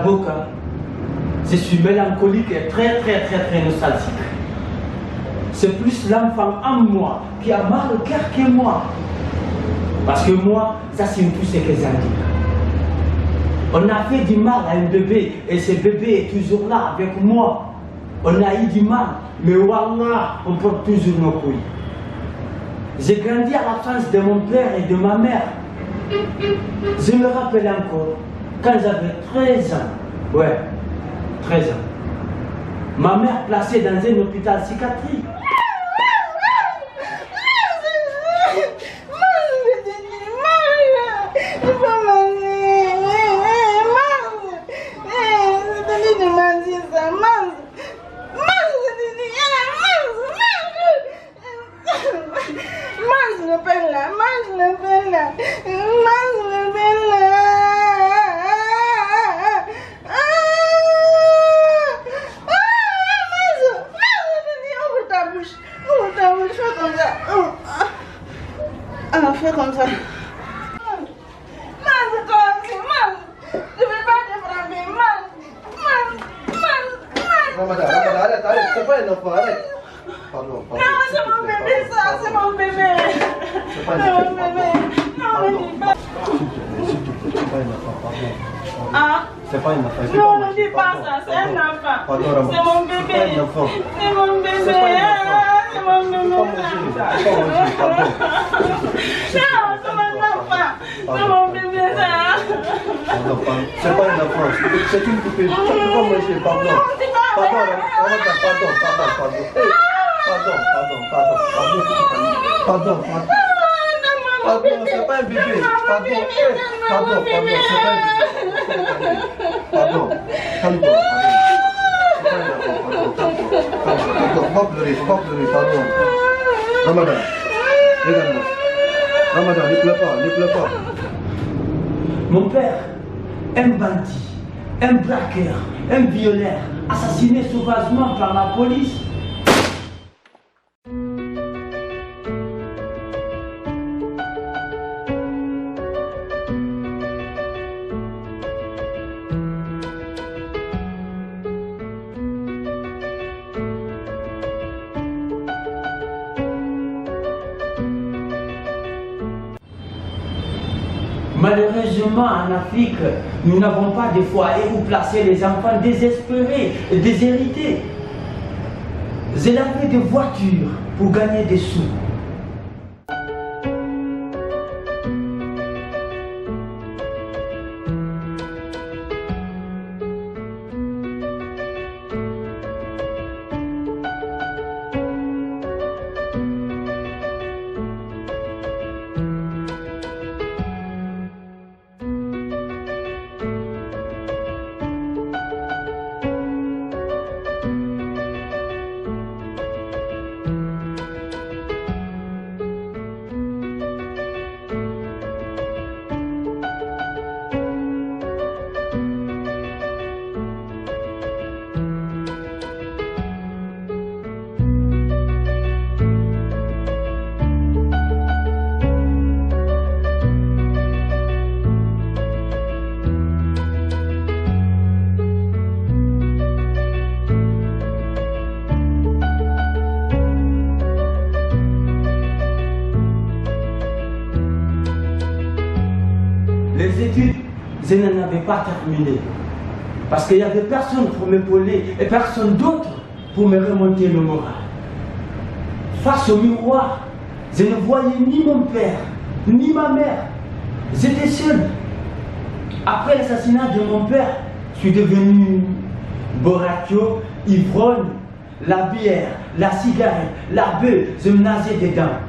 J'avoue que je suis mélancolique et très nostalgique. C'est plus l'enfant en moi qui a mal au cœur que moi. Parce que moi, ça c'est tout ce que j'ai dit. On a fait du mal à un bébé et ce bébé est toujours là avec moi. On a eu du mal, mais wallah, on porte toujours nos couilles. J'ai grandi à l'absence de mon père et de ma mère. Je me rappelle encore, quand j'avais 13 ans, ouais, 13 ans, ma mère placée dans un hôpital psychiatrique. Fais comme ça. Ramadan, arrête, c'est pas un enfant, arrête. Pardon. Non, c'est mon bébé, ça, c'est mon bébé. C'est pas un enfant, Non, ne dis pas. S'il te plaît, c'est pas un enfant, pardon. Ah? C'est pas un enfant. Non, ne dis pas ça, c'est un enfant. Pardon, Ramadan. C'est mon bébé. C'est pas un enfant. C'est mon bébé. C'est pas un enfant. C'est mon bébé. C'est pas manger, pardon. Non, c'est mon enfant. C'est mon bébé, ça. C'est pas un enfant, c'est une poupée. Tu peux pas manger, pardon. Pardon, Ramadan, pardon. Pardon, c'est pas un bébé. Pardon, c'est pas un bébé. Pardon, calme-toi. Faut pas pleurer, pardon. Ramadan, regarde-moi. Ramadan, ne pleure pas. Mon père, un bandit, un braqueur, un violeur, assassiné sauvagement par la police. Malheureusement, en Afrique, nous n'avons pas de foyer où placer les enfants désespérés et déshérités. J'ai lavé des voitures pour gagner des sous. Les études, je n'en avais pas terminé. Parce qu'il n'y avait personne pour m'épauler et personne d'autre pour me remonter le moral. Face au miroir, je ne voyais ni mon père, ni ma mère. J'étais seul. Après l'assassinat de mon père, je suis devenu borracho, ivrogne, la bière, la cigarette, la beuh, je me nageais dedans.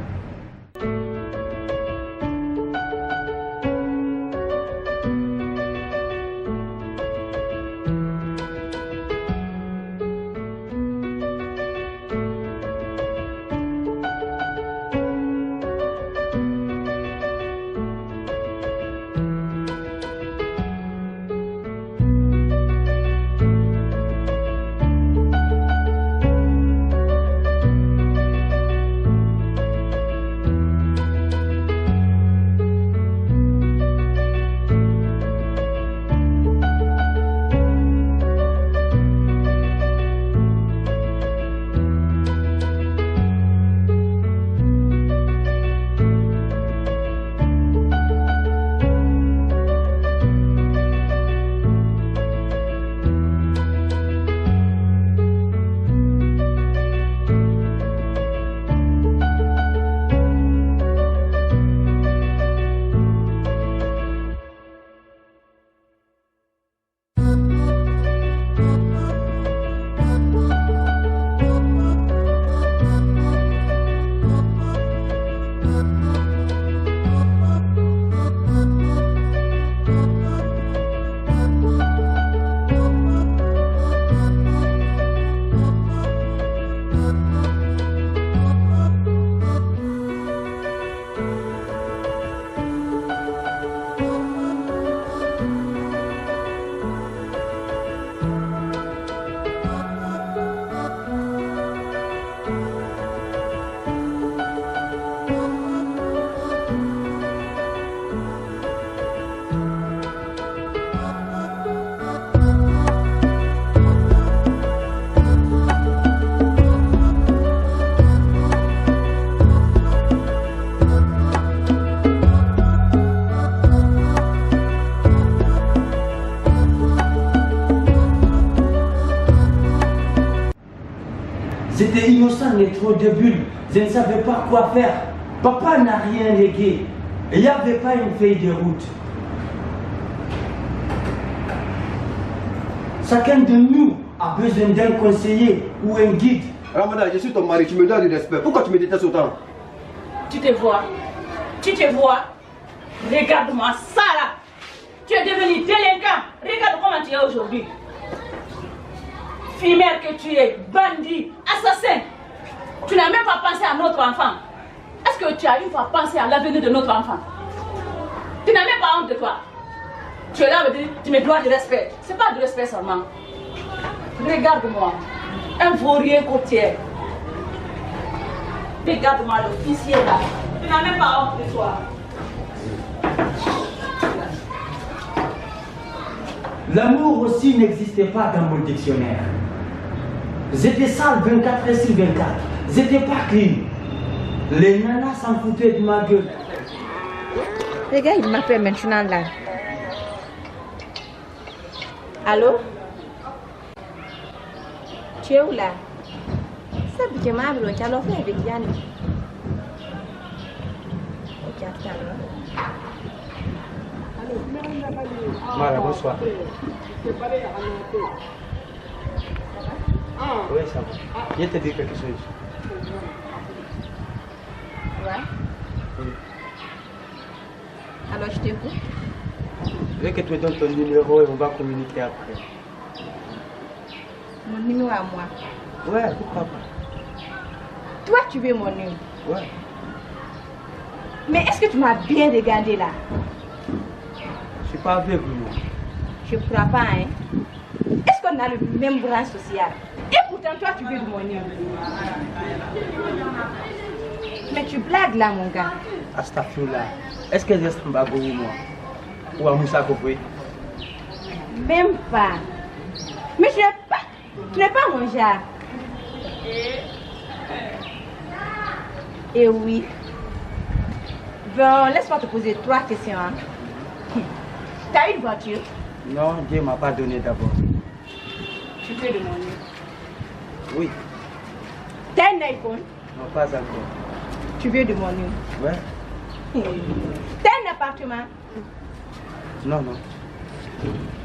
J'étais innocent mais trop débile. Je ne savais pas quoi faire. Papa n'a rien légué. Il n'y avait pas une feuille de route. Chacun de nous a besoin d'un conseiller ou un guide. Ramada, je suis ton mari, tu me donnes du respect. Pourquoi tu me détestes autant? Tu te vois? Tu te vois? Regarde-moi ça là. Tu es devenu délinquant. Regarde comment tu es aujourd'hui. Fumeur que tu es, bandit, assassin. Tu n'as même pas pensé à notre enfant. Est-ce que tu as une fois pensé à l'avenir de notre enfant? Tu n'as même pas honte de toi. Tu es là, tu me dois du respect. C'est pas du respect seulement. Regarde-moi. Un vaurien côtier. Regarde-moi l'officier là. Tu n'as même pas honte de toi. L'amour aussi n'existait pas dans mon dictionnaire. J'étais sale 24 heures sur 24. J'étais pas clean. Les nanas s'en foutaient de ma gueule. Les gars, il m'appelle maintenant là. Allô? Tu es où là? Ça veut dire que tu as l'offre avec Yann. Ok, à tout à l'heure. Mara, bonsoir. Oui, ça va. Je te dis quelque chose. Ouais. Oui. Alors, je t'écoute. Je veux que tu me donnes ton numéro et on va communiquer après. Mon numéro à moi. Ouais, pourquoi pas? Toi, tu veux mon numéro? Ouais. Mais est-ce que tu m'as bien regardé là? Je suis pas aveugle, moi. Je ne crois pas, hein? Est-ce qu'on a le même bras social? Et pourtant, toi, tu veux de mon numéro. Mais tu blagues là, mon gars. Astafurlah. Est-ce que j'ai un bago ou moi? Ou à Moussa Kofoué? Même pas. Mais tu n'es pas mon genre. Et oui. Bon, laisse-moi te poser 3 questions. Hein. T'as une voiture? Non, Dieu m'a pas donné d'abord. Tu veux de mon numéro? Oui. T'as un iPhone? Non, pas encore. Tu veux de mon numéro? Ouais. T'as un appartement? Non, non.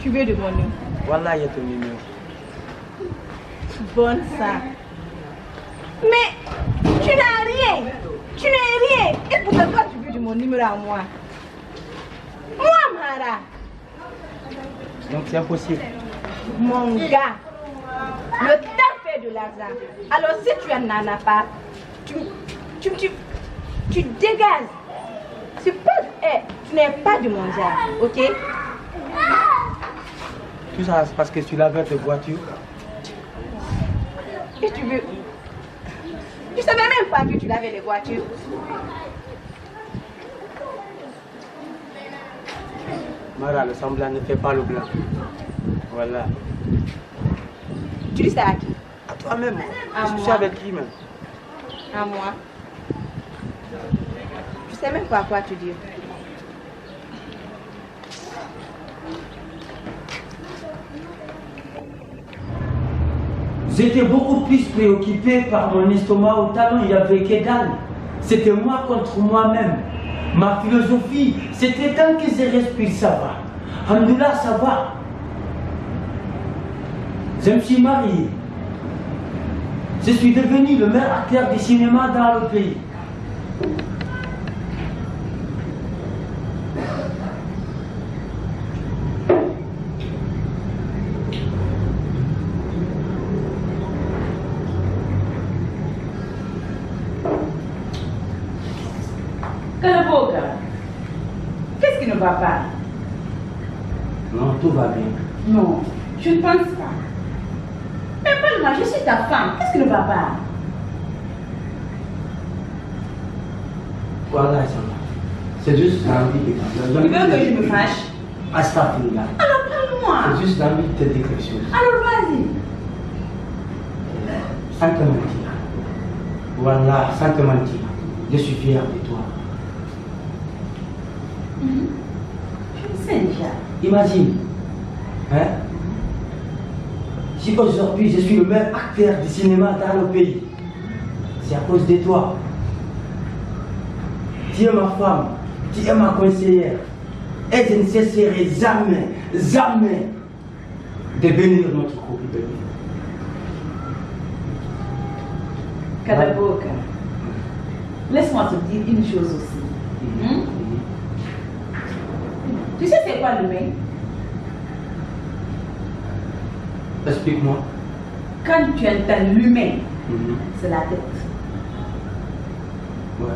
Tu veux de mon numéro? Voilà, il y a ton numéro. Bonne ça. Mais tu n'as rien. Tu n'as rien. Et pourquoi toi tu veux de mon numéro à moi? Moi, Mara. Donc c'est impossible. Mon gars, le temps fait de l'argent. Alors si tu en as pas, tu dégages. C'est pas, tu n'es pas de mon genre, ok? Tout ça c'est parce que tu lavais tes voitures. Et tu veux? Tu savais même pas que tu lavais les voitures. Mara, le semblant ne fait pas le blanc. Voilà. Tu dis ça à qui? À toi-même. À Je suis moi. avec qui même? À moi. Je sais même pas à quoi tu dis. J'étais beaucoup plus préoccupé par mon estomac au talon, il n'y avait que dalle. C'était moi contre moi-même. Ma philosophie, c'était tant que je respire, ça va. Alhamdoulilah, ça va. Je me suis marié. Je suis devenu le meilleur acteur du cinéma dans le pays. Kalaboga, qu'est-ce qui ne va pas? Non, tout va bien. Non, je ne pense pas. Mais parle-moi, je suis ta femme. Qu'est-ce qui ne va pas? Voilà, ça va. C'est juste l'envie de Tu veux que je me fâche? Astafurlah. Alors parle-moi. C'est juste l'envie de te dire quelque chose. Alors vas-y. Sans te mentir. Voilà, sans te mentir. Je suis fier de toi. Je le sais déjà. Imagine, hein? Si aujourd'hui je suis le meilleur acteur du cinéma dans le pays, c'est à cause de toi. Tu es ma femme, tu es ma conseillère. Et je ne cesserai jamais, jamais de bénir notre couple de vie. Kadaboka, laisse-moi te dire une chose aussi. Tu sais c'est quoi l'humain? Explique-moi. Quand tu entends l'humain, c'est la tête. Ouais,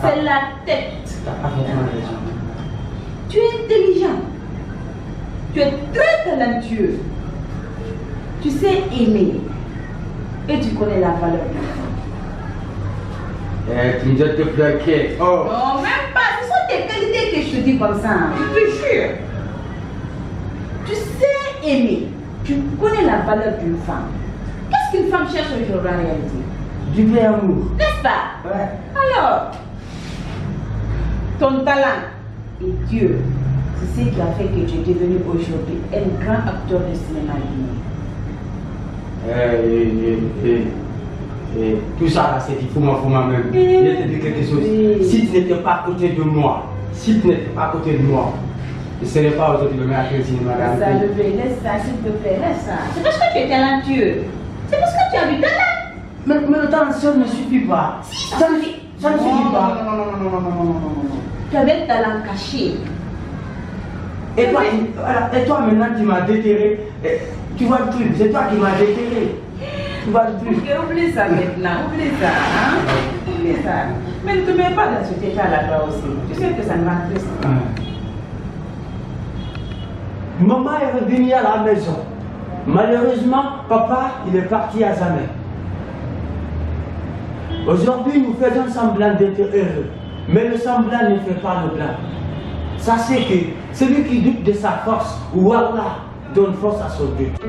C'est la tête. t'as parfaitement raison. Tu es intelligent. Tu es très talentueux. Tu sais aimer. Et tu connais la valeur de l'enfant. Tu me dis de te plaquer. Oh. Non, même pas. Ce sont tes qualités que je te dis comme ça. Je te jure. Tu sais aimer. Tu connais la valeur d'une femme. Qu'est-ce qu'une femme cherche aujourd'hui en réalité? Du vrai amour. N'est-ce pas? Ouais. Alors, ton talent et Dieu, c'est ce qui a fait que tu es devenu aujourd'hui un grand acteur de cinéma guinéen. Tout ça là, c'est du fouma même. Je vais te dire quelque chose. Si tu n'étais pas à côté de moi, je ne serais pas aujourd'hui le meilleur cinéma. Laisse ça, laisse ça, s'il te plaît, laisse ça. C'est parce que tu es talentueux. C'est parce que tu as du talent. Mais le talent seul ne suffit pas. Ça ne suffit pas. Non. Tu avais le talent caché. Et toi maintenant tu m'as déterré. Tu vois le truc, c'est toi qui m'as déterré. Tu vois le truc. Ok, oublie ça maintenant, oublie ça. Hein? Oublie ça. Mais ne te mets pas dans cet état-là toi aussi. Tu sais que ça ne va plus. Maman est revenue à la maison. Malheureusement, papa, il est parti à jamais. Aujourd'hui, nous faisons semblant d'être heureux. Mais le semblant ne fait pas le blanc. Sachez que celui qui doute de sa force, Wallah, donne force à son doute.